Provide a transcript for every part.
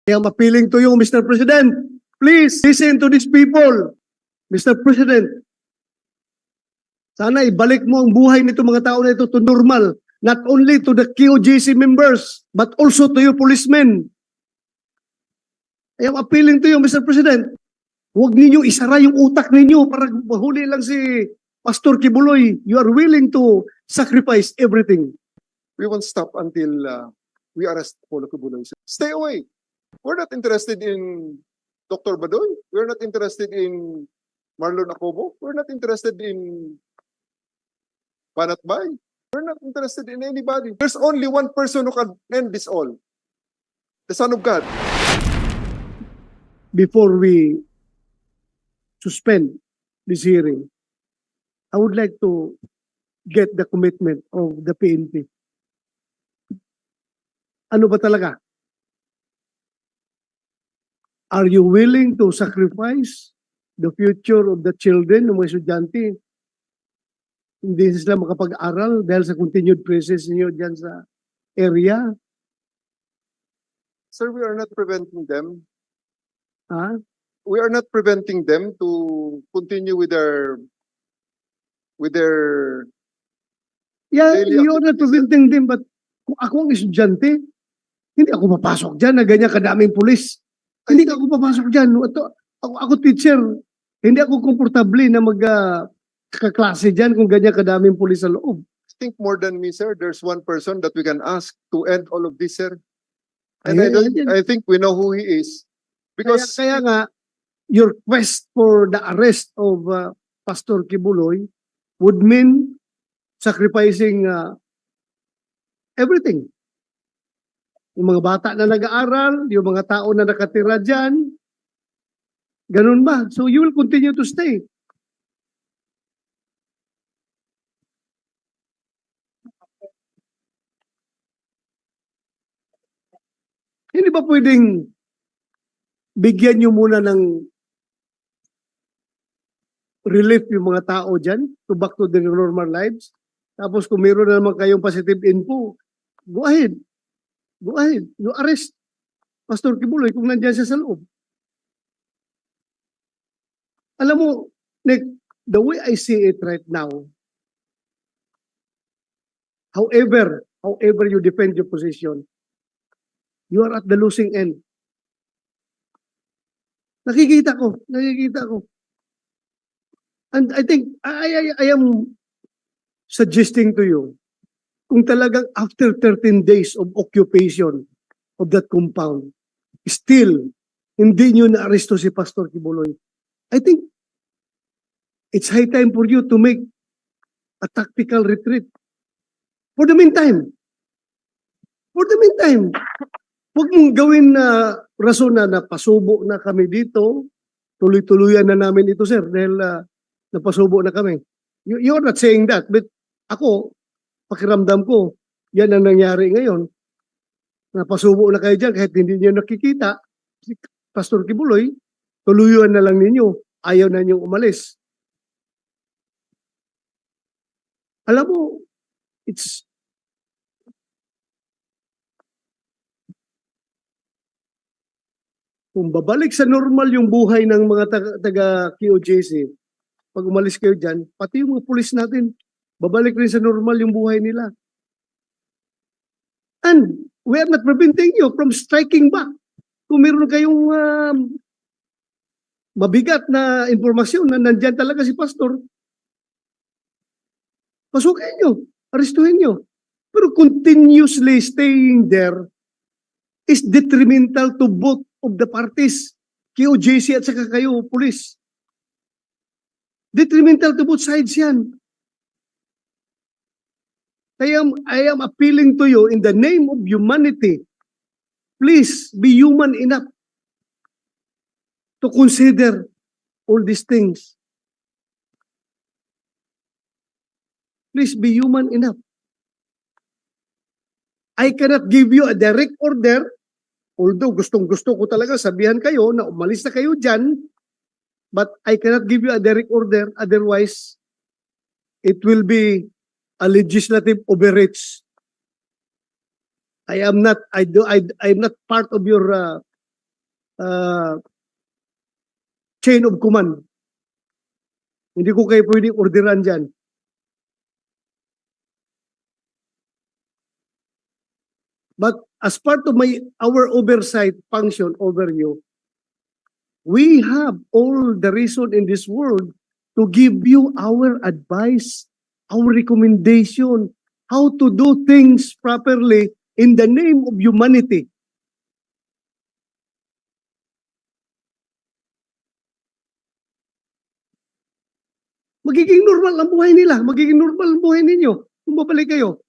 I am appealing to you, Mr. President. Please listen to these people. Mr. President, sana ibalik mo ang buhay nito mga tao na ito to normal. Not only to the QJC members, but also to you policemen. I am appealing to you, Mr. President. Huwag ninyo isara yung utak ninyo para mahuli lang si Pastor Kibuloy. You are willing to sacrifice everything. We won't stop until we arrest Paulo Kibuloy. Stay away. We're not interested in Dr. Badoy. We're not interested in Marlon Acobo. We're not interested in Banat Bay. We're not interested in anybody. There's only one person who can end this all. The Son of God. Before we suspend this hearing, I would like to get the commitment of the PNP. Ano ba talaga? Are you willing to sacrifice the future of the children ng mga estudyante? Hindi sila makapag-aral dahil sa continued presence niyo dyan sa area? Sir, we are not preventing them. Ha? We are not preventing them to continue with their Yeah, Daily you're not preventing them, but kung ako ang estudyante, hindi ako papasok dyan na ganyan kadaming pulis. Hindi ako papasok dyan. Ako teacher, hindi ako komportable na kaklase dyan kung ganyan kadaming pulis sa loob. I think more than me, sir. There's one person that we can ask to end all of this, sir. And I think we know who he is. Because Kaya nga, your quest for the arrest of Pastor Kibuloy would mean sacrificing everything. Yung mga bata na nag-aaral, yung mga tao na nakatira dyan, ganun ba? So you will continue to stay. Hindi ba pwedeng bigyan nyo muna ng relief yung mga tao dyan to back to their normal lives? Tapos kung meron na naman kayong positive info, go ahead. Go ahead. You arrest Pastor Kibuloy kung nandiyan siya sa loob. Alam mo, Nick, the way I see it right now, however you defend your position, you are at the losing end. Nakikita ko. And I think, I am suggesting to you, kung talagang after 13 days of occupation of that compound, still, hindi nyo na-aresto si Pastor Kibuloy, I think, it's high time for you to make a tactical retreat. For the meantime, huwag mong gawin na rason na pasubo na kami dito, tuloy-tuluyan na namin ito, sir, dahil napasubo na kami. You're not saying that, but ako, pakiramdam ko, yan ang nangyari ngayon. Napasubo na kayo dyan kahit hindi niyo nakikita. Si Pastor Kibuloy, tuluyuan na lang ninyo. Ayaw na niyong umalis. Alam mo, kung babalik sa normal yung buhay ng mga taga QJC, pag umalis kayo dyan, pati yung mga pulis natin, babalik rin sa normal yung buhay nila. And we are not preventing you from striking back. Kung meron kayong mabigat na informasyon na nandyan talaga si Pastor, pasukin nyo, arestuhin nyo. Pero continuously staying there is detrimental to both of the parties, QJC at saka kayo, police. Detrimental to both sides yan. I am appealing to you in the name of humanity. Please be human enough to consider all these things. Please be human enough. I cannot give you a direct order, although gustong-gusto ko talaga sabihan kayo na umalis na kayo dyan, but I cannot give you a direct order, otherwise it will be a legislative overreach. I'm not part of your chain of command. Hindi ko kayo pwedeng orderan dyan. But as part of our oversight function over you, we have all the reason in this world to give you our advice, our recommendation, how to do things properly in the name of humanity. Magiging normal ang buhay nila, magiging normal ang buhay ninyo kung babalik kayo.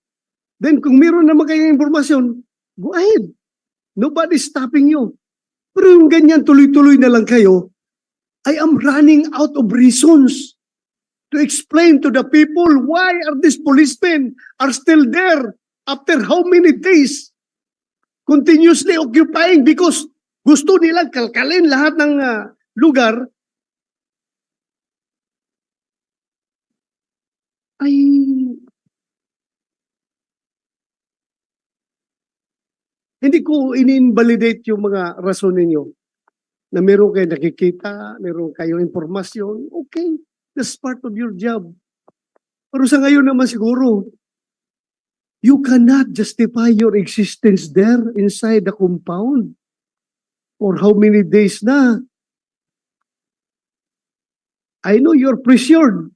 Then kung meron naman kayong informasyon, go ahead. Nobody's stopping you. Pero yung ganyan tuloy-tuloy na lang kayo, I am running out of reasons to explain to the people why are these policemen are still there after how many days continuously occupying because gusto nilang kalkalin lahat ng lugar. Ay, hindi ko ini-invalidate yung mga rason ninyo na meron kayo nakikita, meron kayong informasyon. Okay, that's part of your job. Pero sa ngayon naman siguro, you cannot justify your existence there inside the compound for how many days na. I know you're pressured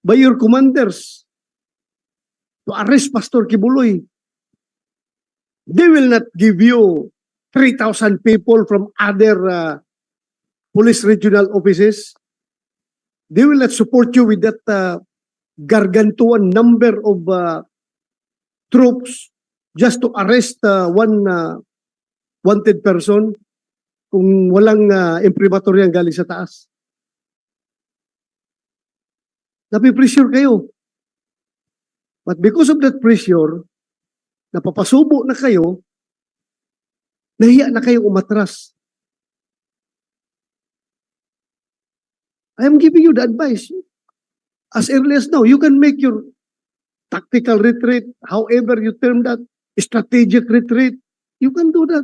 by your commanders to arrest Pastor Kibuloy. They will not give you 3,000 people from other police regional offices. They will not support you with that gargantuan number of troops just to arrest one wanted person kung walang imprimatur yan galing sa taas. Napipressure kayo. But because of that pressure, napapasubo na kayo, nahiya na kayo umatras. I am giving you the advice. As early as now, you can make your tactical retreat, however you term that, strategic retreat, you can do that.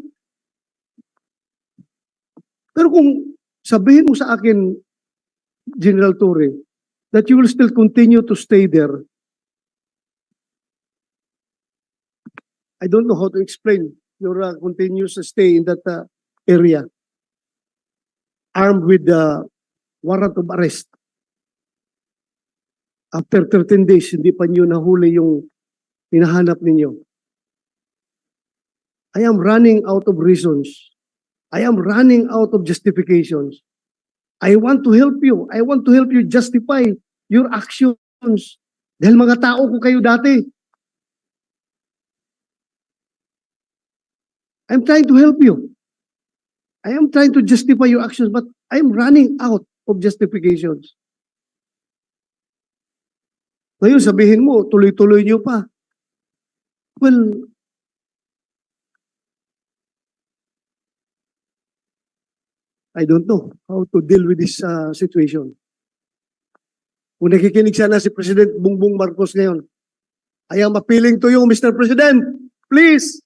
Pero kung sabihin mo sa akin, General Torre, that you will still continue to stay there, I don't know how to explain your continuous stay in that area, armed with the warrant of arrest. After 13 days, hindi pa niyo nahuli yung hinahanap ninyo. I am running out of reasons. I am running out of justifications. I want to help you. I want to help you justify your actions. Dahil mga tao ko kayo dati. I'm trying to help you. I am trying to justify your actions, but I'm running out of justifications. Ngayon sabihin mo, tuloy-tuloy niyo pa. Well, I don't know how to deal with this situation. Kung nakikinig sana si President Bongbong Marcos ngayon, I am appealing to you, Mr. President, please,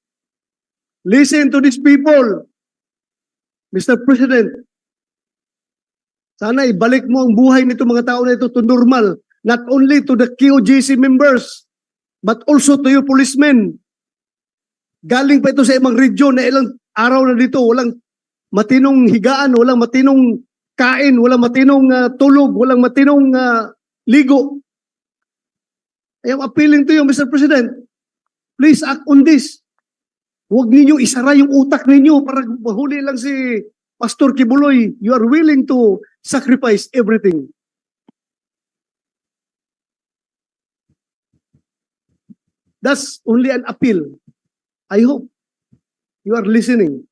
listen to these people. Mr. President, sana ibalik mo ang buhay nito mga tao na ito to normal, not only to the KOJC members, but also to your policemen. Galing pa ito sa ibang region na ilang araw na dito, walang matinong higaan, walang matinong kain, walang matinong tulog, walang matinong ligo. I am appealing to you, Mr. President, please act on this. Huwag ninyo isara yung utak ninyo para mahuli lang si Pastor Kibuloy. You are willing to sacrifice everything. That's only an appeal. I hope you are listening.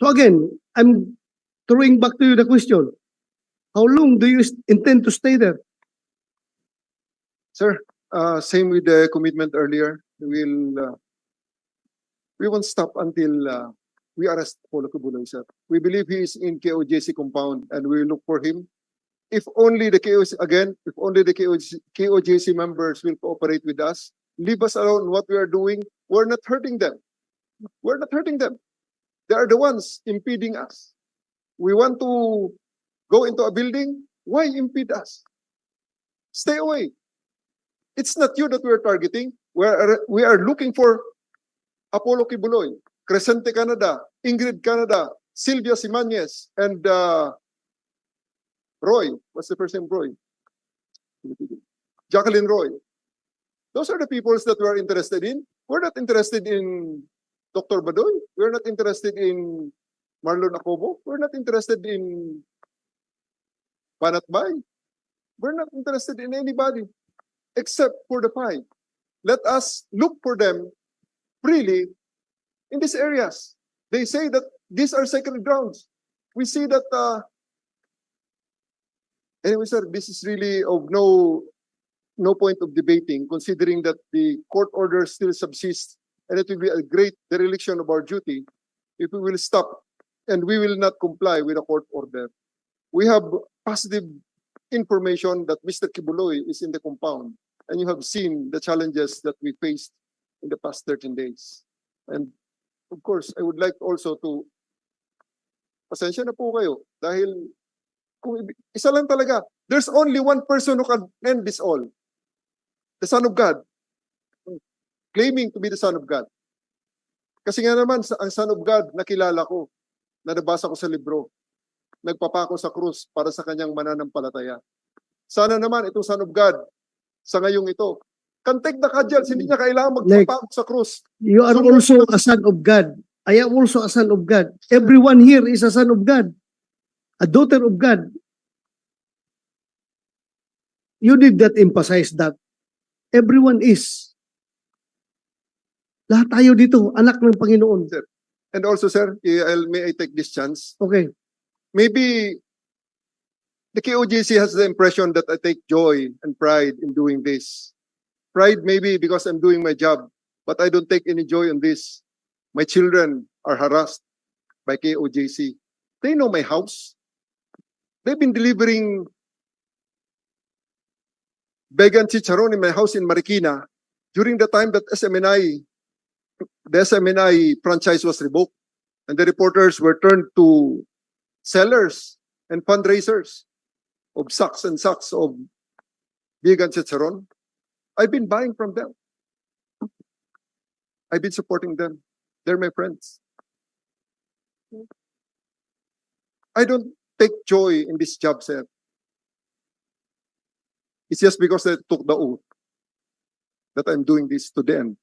So again, I'm throwing back to you the question. How long do you intend to stay there? Sir, same with the commitment earlier. We won't stop until we arrest Paulo Kibuloy, sir. We believe he is in KOJC compound and we will look for him. If only the KOJC members will cooperate with us, leave us alone what we are doing. We're not hurting them. We're not hurting them. They are the ones impeding us. We want to go into a building. Why impede us? Stay away. It's not you that we're targeting. We are looking for Apollo Kibuloy, Crescente Canada, Ingrid Canada, Sylvia Simanes, and Roy. What's the first name? Roy. Jacqueline Roy. Those are the peoples that we're interested in. We're not interested in Dr. Badoy. We're not interested in Marlon Acobo. We're not interested in Banat Bay. We're not interested in anybody except for the five. Let us look for them freely in these areas. They say that these are sacred grounds. We see that, anyway, sir, this is really of no point of debating, considering that the court order still subsists, and it will be a great dereliction of our duty if we will stop and we will not comply with the court order. We have positive information that Mr. Kibuloy is in the compound, and you have seen the challenges that we faced in the past 13 days. And of course, I would like also to, pasensya na po kayo, dahil kung isa lang talaga, there's only one person who can end this all. The Son of God, claiming to be the Son of God. Kasi nga naman, ang Son of God, nakilala ko, na nabasa ko sa libro, nagpapako sa krus para sa kanyang mananampalataya. Sana naman itong Son of God, sa ngayong ito, can take the cudgels, hindi niya kailangan magpapako sa krus. You are also a son of God. I am also a son of God. Everyone here is a son of God. A daughter of God. You did not emphasize that. Everyone is. Lahat tayo dito, anak ng Panginoon. And also, sir, may I take this chance? Okay. Maybe the KOJC has the impression that I take joy and pride in doing this. Pride maybe because I'm doing my job, but I don't take any joy in this. My children are harassed by KOJC. They know my house. They've been delivering vegan chicharon in my house in Marikina during the time that the SMNI franchise was revoked, and the reporters were turned to sellers and fundraisers of sacks and sacks of vegan chicharon. I've been buying from them. I've been supporting them. They're my friends. I don't take joy in this job, sir. It's just because I took the oath that I'm doing this to the end.